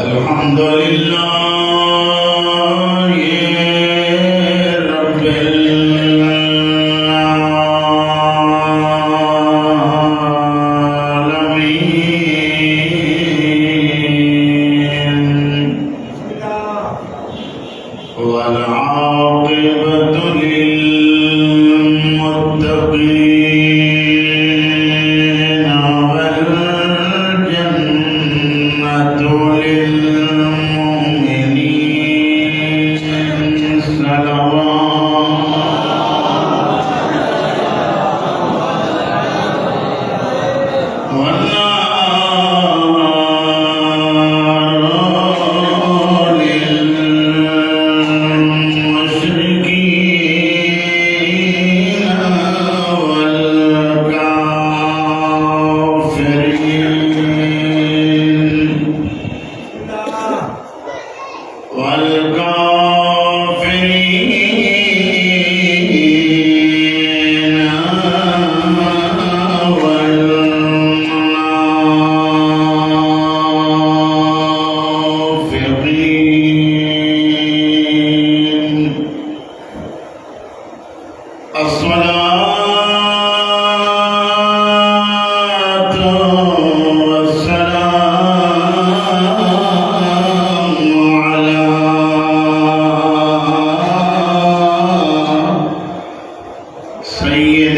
الحمد لله رب العالمين والعاقبة للمتقين والجنة للمؤمنين صلوات والنار للمشركين والكافرين الصلاة والسلام على سيد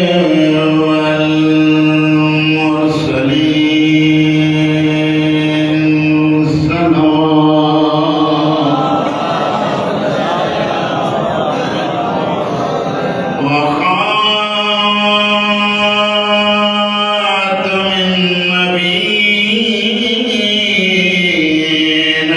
الأنبياء والمرسلين صلوات وخاتم النبيين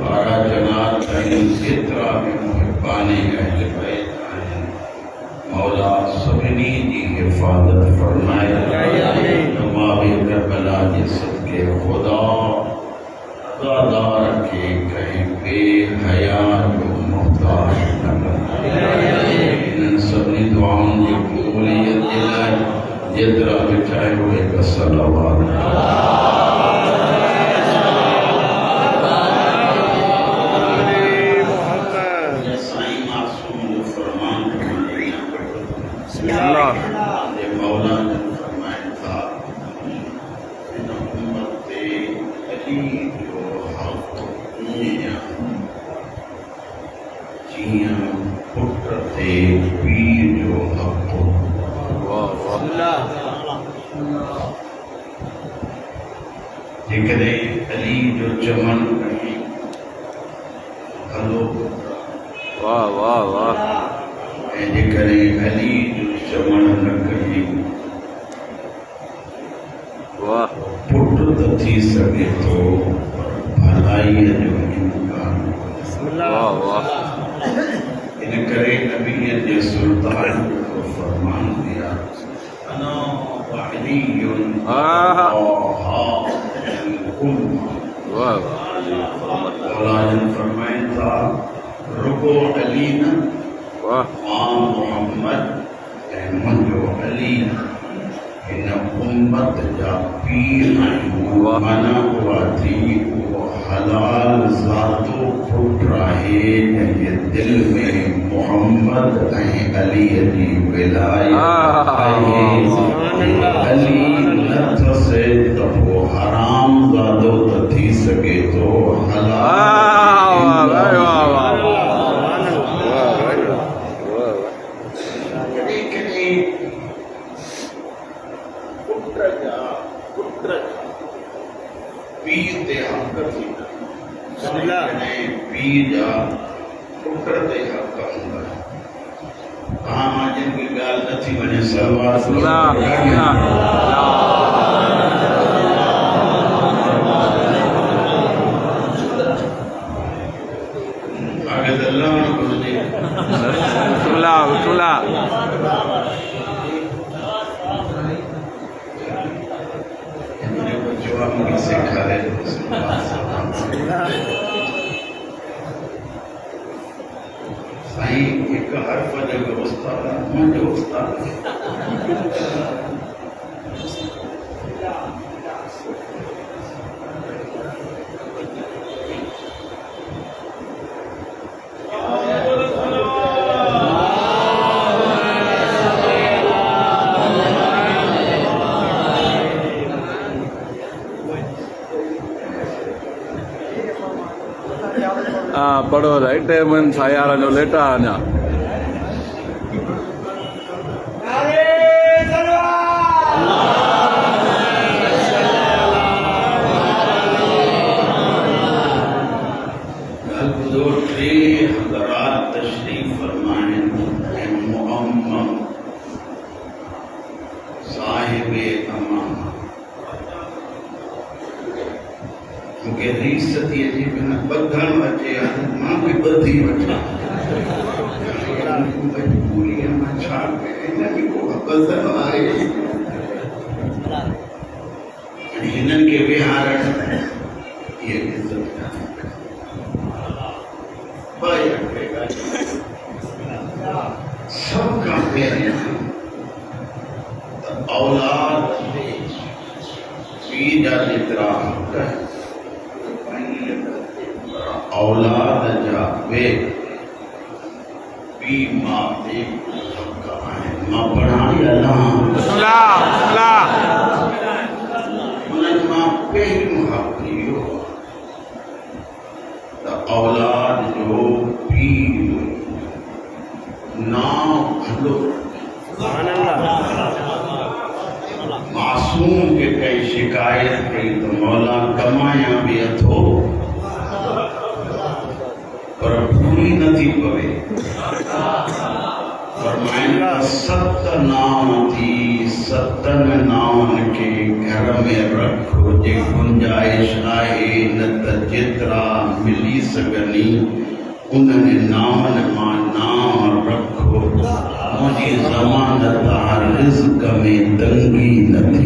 बारा जनात जितरा में पाने अहल बैत आहिनि मौला सभिनी जी हिफ़ाज़त फरमाए नवाबे करबला जे सदके खुदा अज़ादार के कहीं बेहया जो मोहताज न बणाए इन्हनि सभिनी दुआउनि जी क़बूलियत जे लाइ जेतिरा बि चाहियो हिकु सलावत मौला ने फरमाया था इन उम्मत ते अली जो हक़ जियां पुट ते पीर जो हक़ जेकॾहिं अली जो चमन कहीं हलो वाह वाह वाह ऐं जेकॾहिं अली जो चमन न कहीं वाह पुट त थी सघे थो भलाईअ जो इम्कान वाह वाह इन करे नबीअ जे सुल्तान जो फरमान दिया अना वअलियुन आहा कुल वाह मौला ने फरमाया था रुको अली न वाह मोहम्मद ऐं मुंहिंजो अली हिन उम्मत जा पीर आहिनि माना उहा थी उहो हलाल ज़ातो पुट आहे जंहिंजे दिलि में मोहम्मद ऐं अलीअ जी विलायत आहे अली न अथसि त पोइ हराम ज़ादो त थी सघे थो पीर ते हक़ थींदा पीर जा पुट ते हक़ हूंदा तव्हां मां जिन खे ॻाल्हि नथी वञे सलवार आगे त लहणो घुरिजे जवाब मूंखे सेखारे साईं हिकु हर्फ़ जो उस्ताद मुंहिंजो उस्ताद पढ़ो राइट मन सायार जो लेटा अञा तशरीफ फरमाए मुअम्मम साहिबे अमाना मूंखे रीस थी अचे बिना ॿधण अचे मां बि ॿधी वठां मजबूरीअ मां छा कयां हिन को ॿधणु आहे हिननि खे विहारण इहे इज़त सब खां पहिरियां त औलाद पीउ जा जेतिरा हक़ औलाद जा वे पीउ माउ ते हक़ आहिनि मां पढ़ां या न उन्हनि मां पहिरियों हक़ इहो त औलाद जो पीउ नाम भलो मासूम के कई शिकायत कई तो मौला कमाया भी अथो पर पूरी नथी पवे फरमाइना सत नाम थी सतन नामन के घर में रखो जे गुंजाइश आहे न त जेतिरा मिली सघनी उन्होंने नामन मां नाम रखो मुझी ज़मानत रिज़्क़ में तंगी न थी।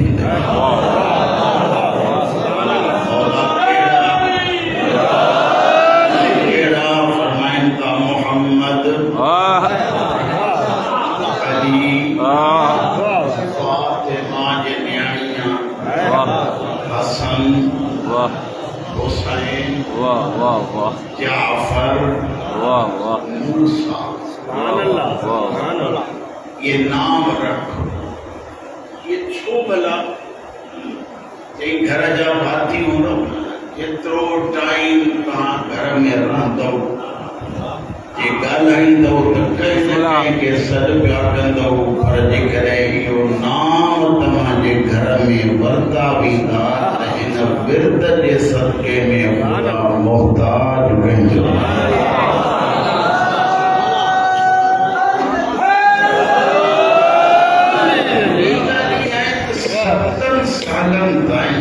हुसैन वाह वाह वाह जाफर वाह वाह मूसा वाह ये नाम रखो। ये छो भला जे घर जा भाती हूंदो जेतिरो टाइम तव्हां घर में रहंदो जे ॻाल्हाईंदो त कंहिं न कंहिंखे सॾु पिया कंदो पर जेकॾहिं इहो नाम तव्हांजे घर में वरता वेंदा त हिन विर्त जे सदके में ख़ुदा मोहताज बणिजो। सालनि ताईं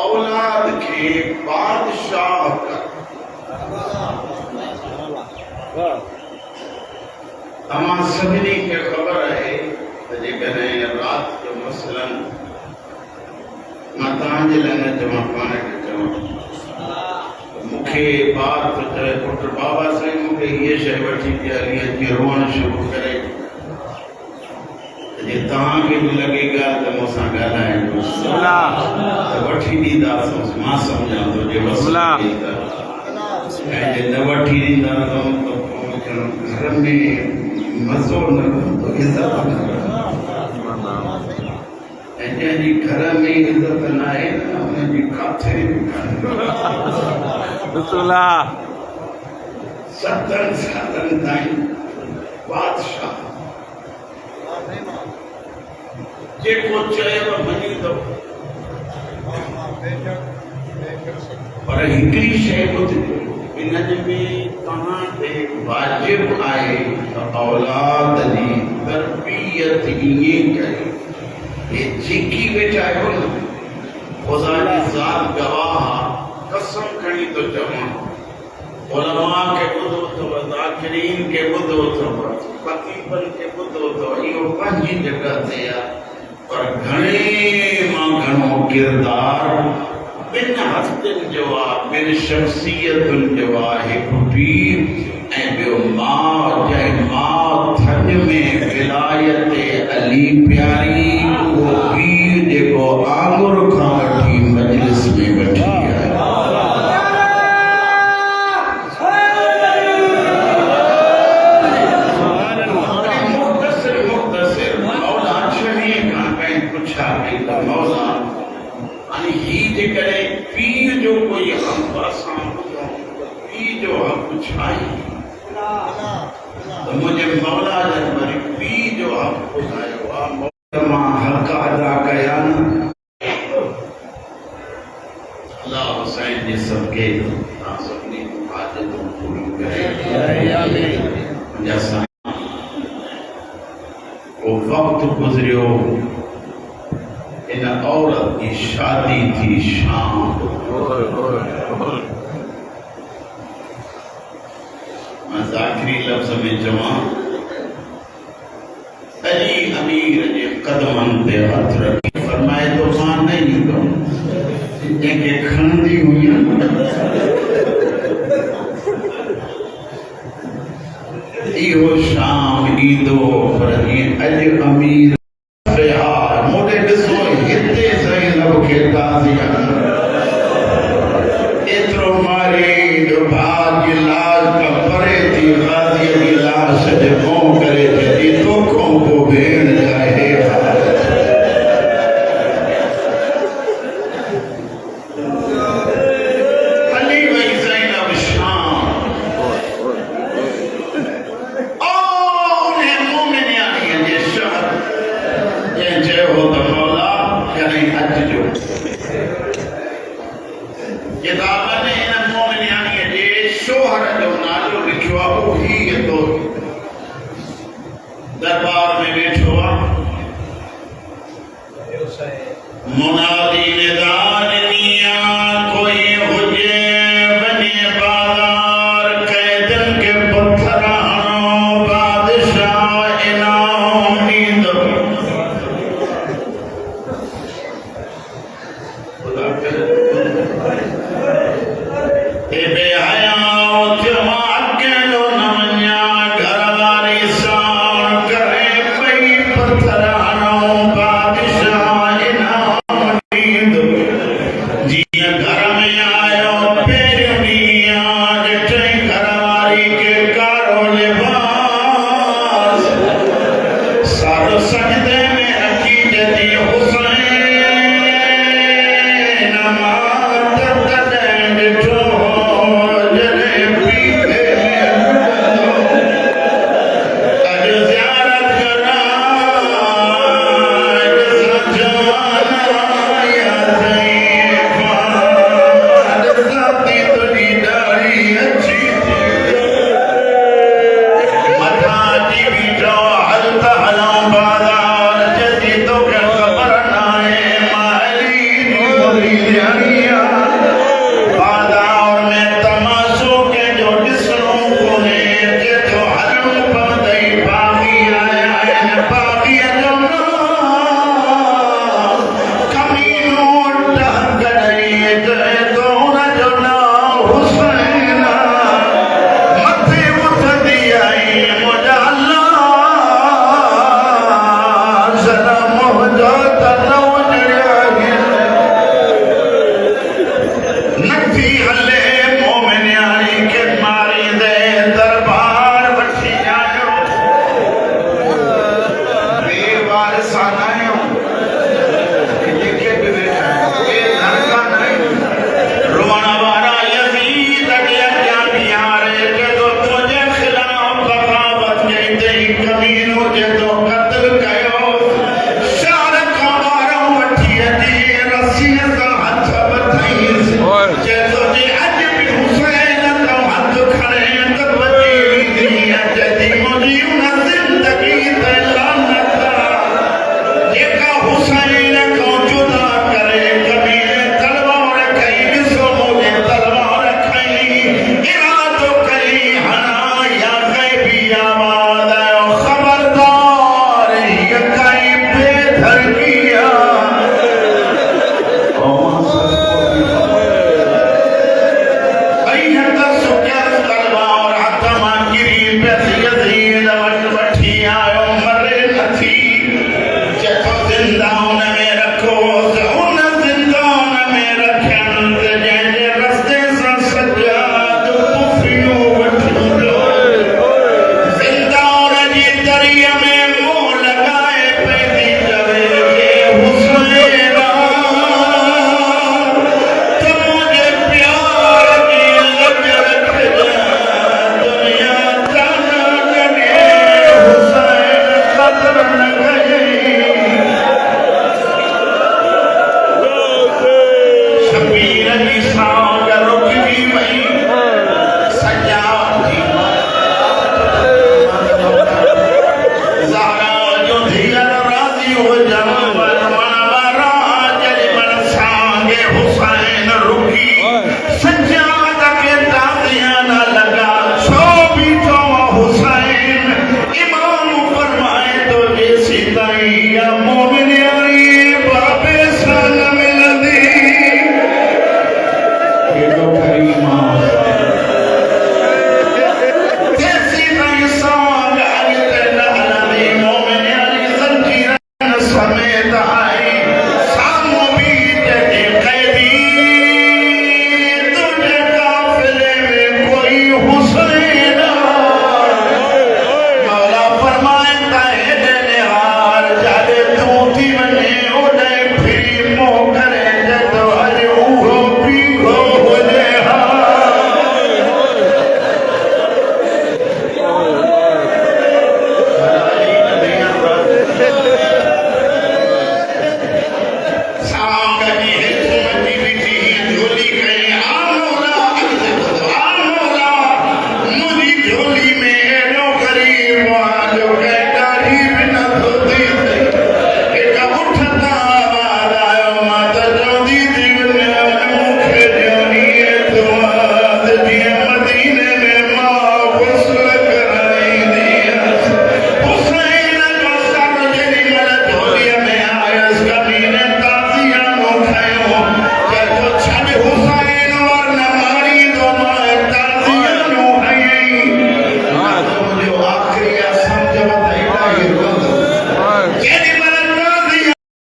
औलाद खे बादशाह कर। तमाम सभिनी खे ख़बर आहे त जेकॾहिं राति जो मसलन मां तव्हांजे लाइ न चवां पाण खे चवां मूंखे ॿार थो चए पुटु बाबा साईं मूंखे हीअ शइ वठी ॾे हली अची रोअणु शुरू करे जे तव्हांखे बि लॻे ॻाल्हि त मूंसां ॻाल्हाइजो त वठी ॾींदासीं। मां सम्झां थो जे वसूली ऐं जे न वठी ॾींदा त घर में मज़ो न रहंदो इज़त ऐं जंहिंजी घर में इज़त न आहे न उनजी काथे बि कान्हे। 7 सालनि ताईं बादशाह जेको चयव मञींदो पर हिकिड़ी शइ ॿुधिजो इनजे में तव्हां ते वाजिब आहे त औलाद जी तरबियत ईअं करे हे जेकी वेठा आहियो न ख़ुदा जी ज़ात गवाह कसम खणी थो चवां उलमा खे ॿुधो अथव ज़ाकिरीन खे ॿुधो अथव ख़तीबनि खे ॿुधो अथव इहो पंहिंजी जॻह ते आहे पर घणे मां घणो किरदार ॿिनि हस्तनि जो आहे ॿिनि शख़्सियतुनि जो आहे हिकु पीर ऐं ॿियो माउ जंहिं माउ थञ में विलायत अली प्यारी उहो पीर जेको आङुर खां वठी मजलिस में वठी आहे। पीर जो कोई हक़ असां पीर जो हक़ छाई त मुंहिंजे मौला जन वरी पीर जो हक़ ॿुधायो आहे मां हक़ अदा कया न अल्लाह हुसैन जे सदके तव्हां सभिनी हाजतूं पूरियूं करे। वो वक़्तु गुज़रियो इन औरत की शादी थी शाम मैं आखिरी लफ्ज़ में चवां अली अमीर जे कदमनि ते हथ रखी फरमाए तो मां न ईंदो जंहिंखे खणंदी हुई इहो शाम ईंदो पर जीअं अॼु अमीर